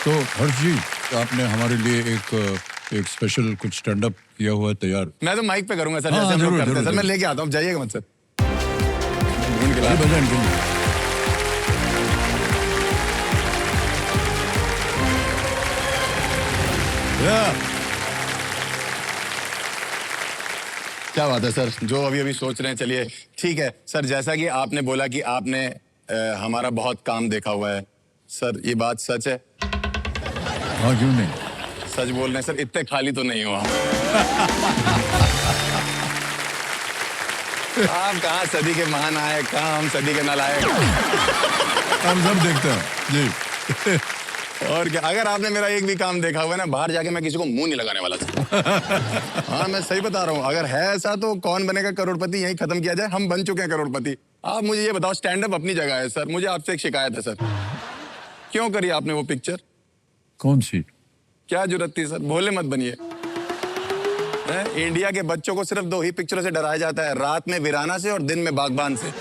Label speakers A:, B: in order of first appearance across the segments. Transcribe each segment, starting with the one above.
A: तो हर्ष जी, आपने हमारे लिए एक स्पेशल कुछ स्टैंड अप किया हुआ है तैयार।
B: मैं तो माइक पे करूंगा सर,
A: हाँ,
B: जैसे हम लोग
A: जरूर,
B: करते हैं
A: जरूर,
B: सर। मैं लेके आता हूँ, जाइएगा मत सर।
A: ढूंढ के ला बजा इनके लिए।
B: क्या बात है सर, जो अभी अभी सोच रहे हैं। चलिए ठीक है सर, जैसा कि आपने बोला कि आपने हमारा बहुत काम देखा हुआ है सर, ये बात सच है?
A: हाँ, क्यों नहीं।
B: सच बोल रहे हैं सर, इतने खाली तो नहीं हो आप। आप कहाँ सदी के महानायक, कहाँ हम सदी के नालायक।
A: हम सब देखते हैं जी।
B: और क्या, अगर आपने मेरा एक भी काम देखा हुआ है ना, बाहर जाके मैं किसी को मुंह नहीं लगाने वाला था। हाँ मैं सही बता रहा हूँ, अगर है ऐसा तो कौन बनेगा करोड़पति यही खत्म किया जाए। हम बन चुके हैं करोड़पति। आप मुझे ये बताओ, स्टैंड अप अपनी जगह है सर, मुझे आपसे एक शिकायत है सर। क्यों करी आपने वो पिक्चर?
A: कौन सी?
B: क्या जरूरत थी सर, भोले मत बनिए। इंडिया के बच्चों को सिर्फ 2 ही पिक्चरों से डराया जाता है, रात में वीराना से और दिन में बागबान से।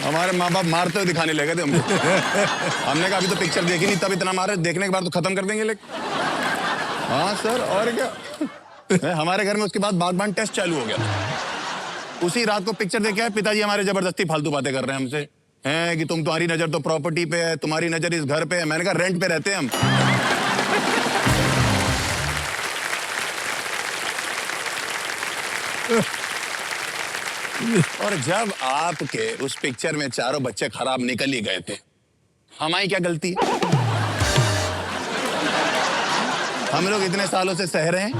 B: हमारे माँ बाप मारते हुए दिखाने लगे थे हमको। हमने कहा अभी तो पिक्चर देखी नहीं, तब इतना मारे, देखने के बाद तो खत्म कर देंगे। लेकिन हाँ सर, और क्या। हमारे घर में उसके बाद बागबान टेस्ट चालू हो गया। उसी रात को पिक्चर देखे आए, पिताजी हमारे जबरदस्ती फालतू बातें कर रहे हैं हमसे, हैं कि तुम्हारी नजर तो प्रॉपर्टी पे है, तुम्हारी नजर इस घर पे है। मैंने कहा रेंट पे रहते हैं हम। और जब आपके उस पिक्चर में चारों बच्चे खराब निकल ही गए थे, हमारी क्या गलती है? हम लोग इतने सालों से सह रहे हैं।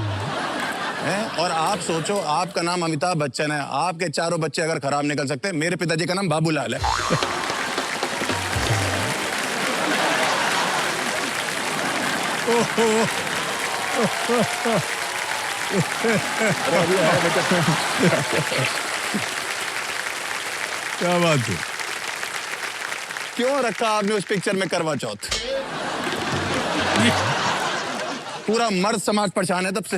B: और आप सोचो, आपका नाम अमिताभ बच्चन है, आपके चारों बच्चे अगर खराब निकल सकते हैं, मेरे पिताजी का नाम बाबूलाल है।
A: क्या बात है।
B: क्यों रखा आपने उस पिक्चर में करवा चौथ? पूरा मर्द समाज परेशान है तब से।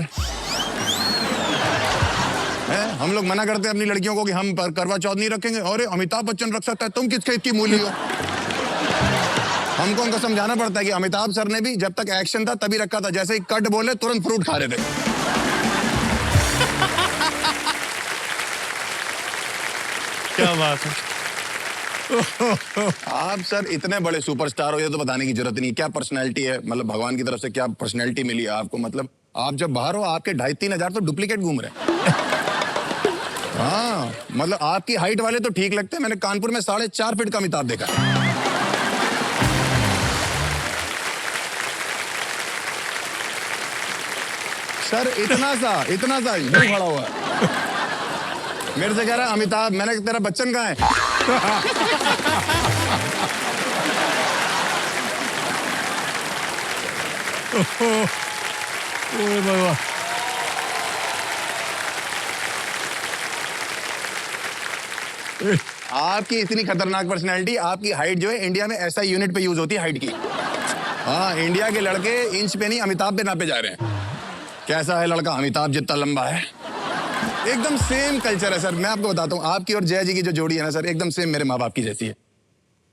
B: हम लोग मना करते हैं अपनी लड़कियों को कि हम करवा चौथ नहीं रखेंगे। अरे अमिताभ बच्चन रख सकता है, तुम किसके इतनी मूली हो? हमको उनको समझाना पड़ता है कि अमिताभ सर ने भी जब तक एक्शन था तभी रखा था, जैसे ही कट बोले तुरंत फ्रूट खा रहे थे।
A: क्या बात है।
B: आप सर इतने बड़े सुपरस्टार हो, ये तो बताने की जरूरत नहीं। क्या पर्सनैलिटी है, मतलब भगवान की तरफ से क्या पर्सनैलिटी मिली है आपको? मतलब आप जब बाहर हो, आपके 2,500-3 हजार तो डुप्लीकेट घूम रहे हैं। हाँ मतलब आपकी हाइट वाले तो ठीक लगते हैं। मैंने कानपुर में 4.5 फीट का अमिताभ देखा। सर इतना सा यूं खड़ा हुआ है, मेरे से कह रहा है अमिताभ। मैंने कहा तेरा बच्चन कहाँ है?
A: भगवान।
B: आपकी इतनी खतरनाक पर्सनैलिटी, आपकी हाइट जो है इंडिया में ऐसा यूनिट पे यूज होती है हाइट की। हाँ इंडिया के लड़के इंच पे नहीं अमिताभ पे नापे जा रहे हैं। कैसा है लड़का? अमिताभ जितना लंबा है। एकदम सेम कल्चर है सर। मैं आपको बताता हूँ, आपकी और जय जी की जो जोड़ी है ना सर, एकदम सेम मेरे माँ बाप की जैसी है।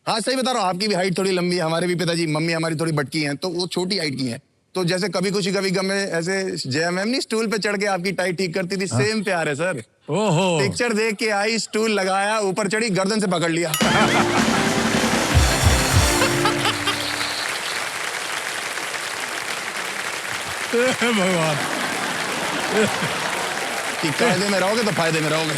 B: हाँ सही बता रहा हूँ, आपकी भी हाइट थोड़ी लंबी है, हमारे भी पिताजी मम्मी हमारी थोड़ी बटकी हैं, तो वो छोटी हाइट की हैं। तो जैसे कभी खुशी कभी गम में ऐसे जय मैम नहीं स्टूल पे चढ़ के आपकी टाई ठीक करती थी, सेम प्यार है सर।
A: ओहो।
B: पिक्चर देख के आई, स्टूल लगाया, ऊपर चढ़ी, गर्दन से पकड़ लिया।
A: भगवान।
B: कि कायदे में रहोगे तो फायदे में रहोगे।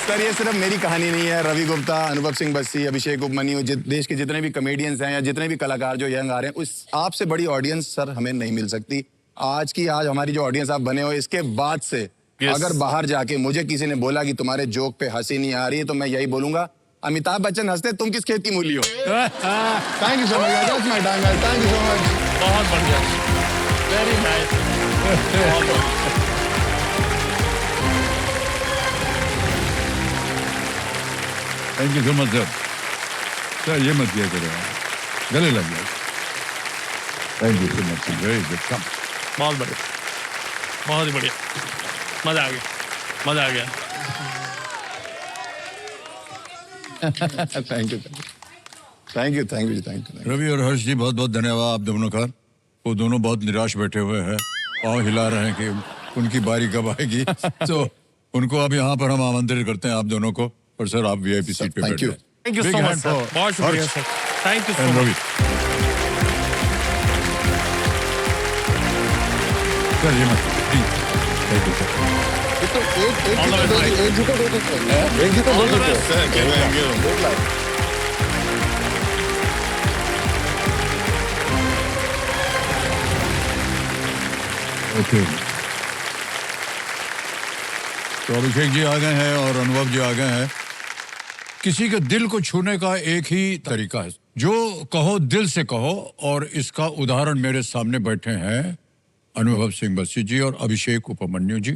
B: सर ये सिर्फ मेरी कहानी नहीं है। रवि गुप्ता, अनुभव सिंह बस्सी, अभिषेक उपमन्यु, देश के जितने भी कॉमेडियंस हैं या जितने भी कलाकार जो यंग आ रहे हैं, उस आपसे बड़ी ऑडियंस सर हमें नहीं मिल सकती। आज हमारी जो ऑडियंस आप बने हो, इसके बाद से अगर बाहर जाके मुझे किसी ने बोला कि तुम्हारे जोक पे हंसी नहीं आ रही है, तो मैं यही बोलूंगा, अमिताभ बच्चन हंसते, तुम किस खेत की मूली हो? Thank you so much, thank you so much.
C: बहुत बढ़िया, very nice.
A: Thank you so much sir. Sir ये मत किया करो, गले लग जाए। Thank you so much, very good, come.
C: बहुत बढ़िया, बहुत ही बढ़िया, मजा आ गया, मजा आ गया।
B: Thank you, thank you, thank you, thank you.
A: Ravi और हर्ष जी, बहुत बहुत धन्यवाद आप दोनों का। वो दोनों बहुत निराश बैठे हुए हैं, पाँव हिला रहे हैं कि उनकी बारी कब आएगी। तो उनको अब यहाँ पर हम आमंत्रित करते हैं आप दोनों को। और सर, आप वीआईपी सीट पे
B: thank
A: बैठे
B: you.
A: हैं।
C: Thank you
A: Big
C: so much
A: hand
C: sir,
A: for
C: बहुत शुक्रिया
A: Harsh
C: sir, thank you so
A: and
C: much.
A: Ravi. Sir ये मत, प्लीज, थैंक यू सर।
B: तो एक
C: All the way, Mike.
B: एक जीतो दो जीतो, एक जीतो दो
C: All the
B: जीतो।
C: best.
B: Thank you. Good luck.
A: Okay, तो अभिषेक जी आ गए हैं और अनुभव जी आ गए हैं। किसी के दिल को छूने का एक ही तरीका है, जो कहो दिल से कहो, और इसका उदाहरण मेरे सामने बैठे हैं अनुभव सिंह बस्सी जी और अभिषेक उपमन्यु जी।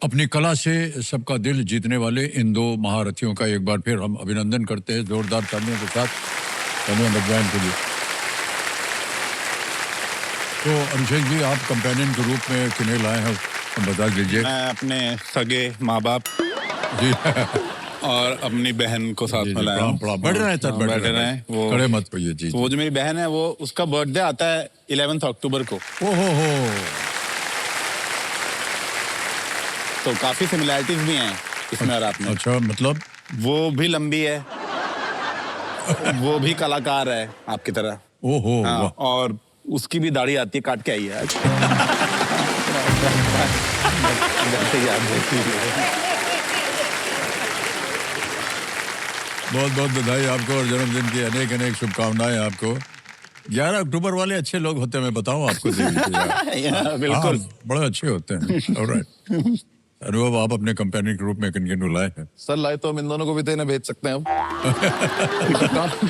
A: अपनी कला से सबका दिल जीतने वाले इन दो महारथियों का एक बार फिर हम अभिनंदन करते हैं जोरदार तालियों के साथ। धन्यवाद बयान के लिए। तो अभिषेक जी, आप कंपेनियन के रूप में किन्हें लाए हैं, हम बता दीजिए।
D: मैं अपने सगे माँ बाप
A: जी
D: और अपनी बहन को साथ
A: जी,
D: में लाया
A: प्रणाम,
D: हूँ।
A: प्रणाम। बैठ रहे हैं सर, बैठ
D: बैठ
A: रहे
D: रहे
A: हैं,
D: हैं। वो
A: खड़े मत होइए जी।
D: तो वो जो मेरी बहन है, वो उसका बर्थडे आता है 11 अक्टूबर को,
A: ओहो,
D: तो काफी सिमिलैरिटीज भी हैं इसमें और आप में।
A: अच्छा, मतलब
D: वो भी लंबी है, वो भी कलाकार है आपकी तरह।
A: ओहो,
D: हाँ,
A: वाह।
D: और उसकी भी दाढ़ी आती है, काट के आई है आज। याद रहती है।
A: बहुत बहुत बधाई आपको और जन्मदिन की अनेक अनेक शुभकामनाएं आपको। 11 अक्टूबर वाले अच्छे लोग होते हैं, मैं बताऊं आपको।
D: बिल्कुल।
A: हाँ, बड़े अच्छे होते हैं। ऑलराइट। अनुभव, आप अपने कंपेनी के रूप में किन किन लाए हैं?
E: सर लाए तो हम इन दोनों को भी देने भेज सकते हैं अब।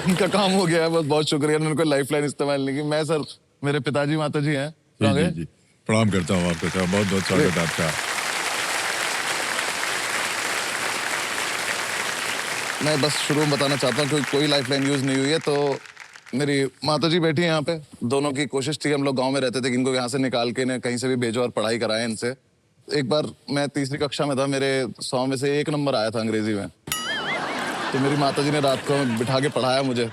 E: इनका काम हो गया है, बस बहुत शुक्रिया उनको लाइफ लाइन इस्तेमाल नहीं की। मैं सर, मेरे पिताजी माता जी हैं।
A: जी जी जी, प्रणाम करता हूँ आपको सर, बहुत बहुत स्वागत है आपका।
E: मैं बस शुरू में बताना चाहता हूँ कि कोई लाइफ लाइन यूज नहीं हुई है। तो मेरी माता जी बैठी हैं यहाँ पे। दोनों की कोशिश थी, हम लोग गांव में रहते थे कि इनको यहाँ से निकाल के इन्हें कहीं से भी भेजो और पढ़ाई कराएं इनसे। एक बार मैं तीसरी कक्षा में था, मेरे 100 में से 1 नंबर आया था अंग्रेजी में। तो मेरी माता जी ने रात को बिठा के पढ़ाया मुझे,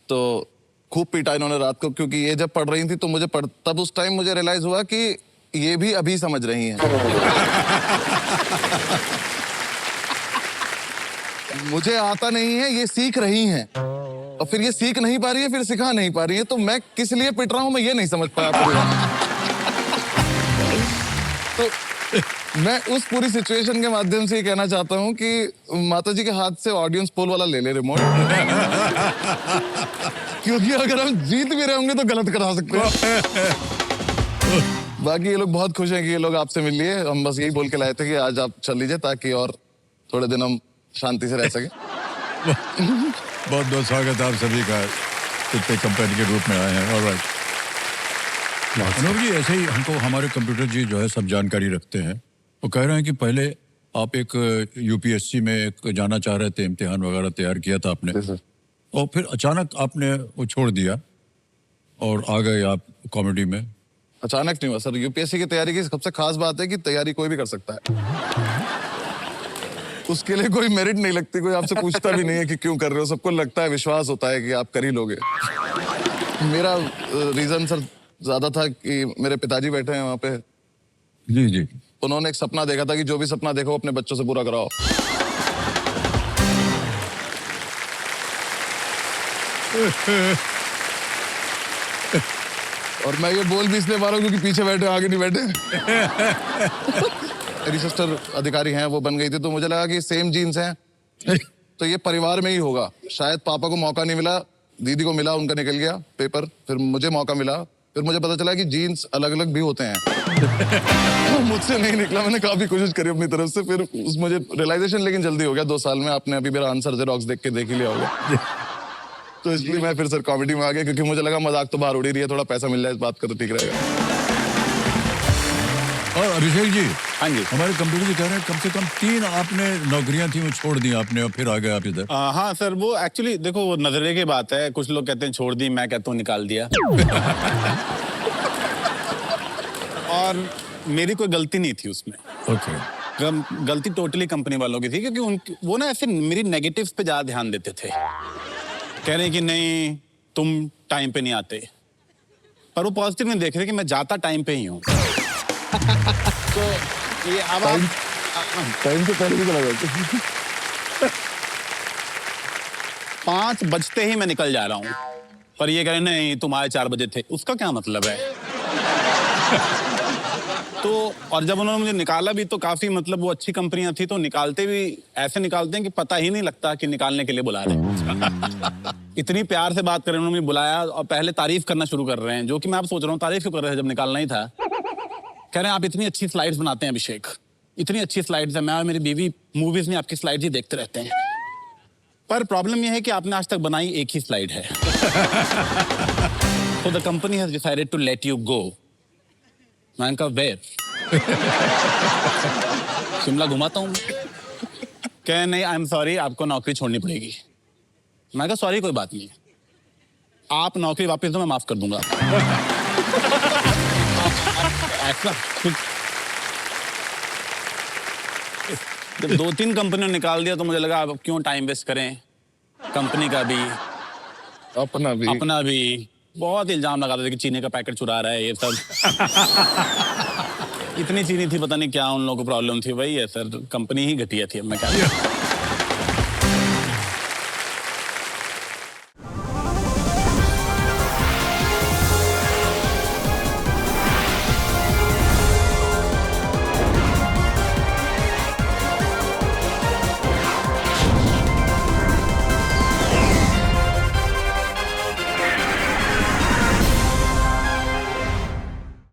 E: तो खूब पीटा इन्होंने रात को, क्योंकि ये जब पढ़ रही थी तो मुझे तब उस टाइम मुझे रियलाइज हुआ कि ये भी अभी समझ रही हैं। मुझे आता नहीं है, ये सीख रही हैं, और फिर ये सीख नहीं पा रही है, फिर सिखा नहीं पा रही है। तो मैं किस लिए पिट रहा हूं, मैं ये नहीं समझ पाया पूरी बात। तो मैं उस पूरी सिचुएशन के माध्यम से ये कहना चाहता हूं कि माताजी के हाथ से ऑडियंस पोल वाला ले ले रिमोट। क्योंकि अगर हम जीत भी रहे होंगे तो गलत करा सकते हैं। बाकी ये लोग बहुत खुश हैं कि ये लोग आपसे मिल लिए। हम बस यही बोल के लाए थे कि आज आप चल लीजिए, ताकि और थोड़े दिन हम शांति से रह सके।
A: बहुत बहुत स्वागत है आप सभी का, इतने कंपेनी के रूप में आए हैं। ऑलराइट अनूप जी, ऐसे ही हमको हमारे कंप्यूटर जी जो है सब जानकारी रखते हैं। वो कह रहे हैं कि पहले आप एक यूपीएससी में एक जाना चाह रहे थे, इम्तिहान वगैरह तैयार किया था आपने, और फिर अचानक आपने वो छोड़ दिया और आ गए आप कॉमेडी में।
E: अचानक नहीं हुआ सर। यूपीएससी की तैयारी की सबसे खास बात है कि तैयारी कोई भी कर सकता है। उसके लिए कोई मेरिट नहीं लगती, कोई आपसे पूछता भी नहीं है कि क्यों कर रहे हो। सबको लगता है, विश्वास होता है कि आप कर ही लोगे। मेरा रीजन सर ज्यादा था कि मेरे पिताजी बैठे हैं वहां पे।
A: जी जी,
E: उन्होंने एक सपना देखा था कि जो भी सपना देखो अपने बच्चों से पूरा कराओ। और मैं ये बोल भी इसलिए पा रहा हूँ क्योंकि पीछे बैठे, आगे नहीं बैठे। मेरी सिस्टर अधिकारी हैं, वो बन गई थी, तो मुझे लगा कि सेम जीन्स हैं तो ये परिवार में ही होगा। शायद पापा को मौका नहीं मिला, दीदी को मिला, उनका निकल गया पेपर, फिर मुझे मौका मिला। फिर मुझे पता चला कि जीन्स अलग अलग भी होते हैं। मुझसे नहीं निकला, मैंने काफी कोशिश करी अपनी तरफ से। फिर मुझे रियलाइजेशन लेकिन जल्दी हो गया 2 साल में। आपने अभी मेरा आंसर जेरॉक्स देख ही लिया होगा। तो इसलिए मैं फिर सर कॉमेडी में आ गया, क्योंकि मुझे लगा मजाक तो बाहर उड़ ही रही है, थोड़ा पैसा मिल जाए इस बात का तो ठीक रहेगा।
A: और अभिषेक जी,
B: हाँ जी।
A: हमारे कंप्यूटर जी कह रहे हैं कम से कम 3 आपने नौकरियां थी वो छोड़ दी आपने और फिर आ गए आप इधर।
B: हाँ सर, वो एक्चुअली देखो वो नजरिए की बात है। कुछ लोग कहते हैं छोड़ दी, मैं कहता हूँ निकाल दिया। और मेरी कोई गलती नहीं थी उसमें।
A: ओके।
B: गलती टोटली कंपनी वालों की थी, क्योंकि वो ना ऐसे मेरी नेगेटिव्स पे ज्यादा ध्यान देते थे। कह रहे हैं कि नहीं तुम टाइम पे नहीं आते, पर वो पॉजिटिव में देख रहे कि मैं जाता टाइम पे ही हूँ। तो ये अब आप
E: टाइम से पहले भी चला जाता।
B: 5 बजते ही मैं निकल जा रहा हूँ, पर ये कह रहे नहीं तुम आए 4 बजे थे। उसका क्या मतलब है? तो और जब उन्होंने मुझे निकाला भी तो काफी मतलब वो अच्छी कंपनियां थी, तो निकालते भी ऐसे निकालते हैं कि पता ही नहीं लगता कि निकालने के लिए बुला रहे हैं। इतनी प्यार से बात करें, उन्होंने मुझे बुलाया और पहले तारीफ करना शुरू कर रहे हैं, जो कि मैं अब सोच रहा हूँ तारीफ क्यों कर रहे थे जब निकालना ही था। कह रहे हैं आप इतनी अच्छी स्लाइड्स बनाते हैं अभिषेक, इतनी अच्छी स्लाइड्स है, मैं और मेरी बीवी मूवीज में आपकी स्लाइड्स ही देखते रहते हैं, पर प्रॉब्लम यह है कि आपने आज तक बनाई एक ही स्लाइड है। So the company has decided to let you go. मैंने कहा वेयर? शिमला घुमाता हूँ। कह नहीं आई एम सॉरी, आपको नौकरी छोड़नी पड़ेगी। मैं कहा सॉरी कोई बात नहीं, आप नौकरी वापस दो मैं माफ कर दूंगा। ऐसा जब 2-3 कंपनियों ने निकाल दिया तो मुझे लगा अब क्यों टाइम वेस्ट करें, कंपनी का भी अपना भी। बहुत इल्जाम लगाते थे कि चीनी का पैकेट चुरा रहा है ये सब। इतनी चीनी थी, पता नहीं क्या उन लोगों को प्रॉब्लम थी। वही है सर, कंपनी ही घटिया थी। अब मैं क्या